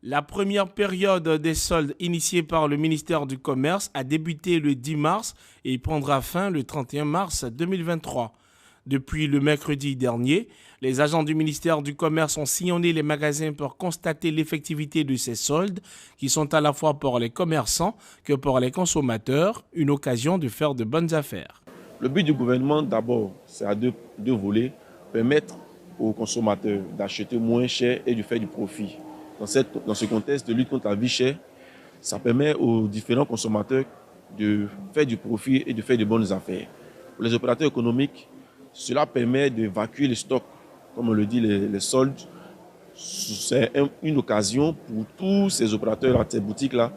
La première période des soldes initiée par le ministère du Commerce a débuté le 10 mars et prendra fin le 31 mars 2023. Depuis le mercredi dernier, les agents du ministère du Commerce ont sillonné les magasins pour constater l'effectivité de ces soldes qui sont à la fois pour les commerçants que pour les consommateurs, une occasion de faire de bonnes affaires. Le but du gouvernement, d'abord, c'est à deux volets, permettre aux consommateurs d'acheter moins cher et de faire du profit. Dans ce contexte de lutte contre la vie chère, ça permet aux différents consommateurs de faire du profit et de faire de bonnes affaires. Pour les opérateurs économiques, cela permet d'évacuer les stocks, comme on le dit, les soldes. C'est une occasion pour tous ces opérateurs à ces boutiques-là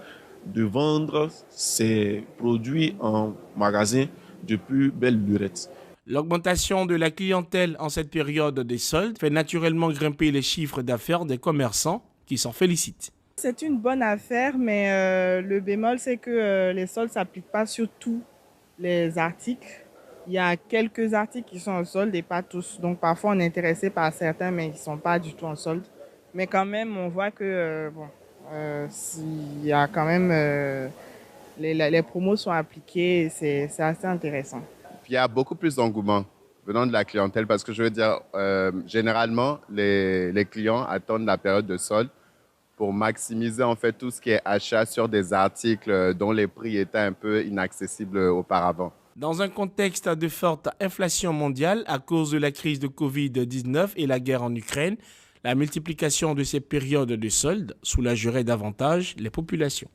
de vendre ces produits en magasin de plus belle lurette. L'augmentation de la clientèle en cette période des soldes fait naturellement grimper les chiffres d'affaires des commerçants qui s'en félicitent. C'est une bonne affaire, mais le bémol, c'est que les soldes ne s'appliquent pas sur tous les articles. Il y a quelques articles qui sont en solde et pas tous. Donc parfois, on est intéressé par certains, mais ils ne sont pas du tout en solde. Mais quand même, on voit que il y a quand même les promos sont appliquées, c'est assez intéressant. Il y a beaucoup plus d'engouement venant de la clientèle parce que je veux dire, généralement, les clients attendent la période de solde pour maximiser en fait tout ce qui est achat sur des articles dont les prix étaient un peu inaccessibles auparavant. Dans un contexte de forte inflation mondiale à cause de la crise de Covid-19 et la guerre en Ukraine, la multiplication de ces périodes de soldes soulagerait davantage les populations.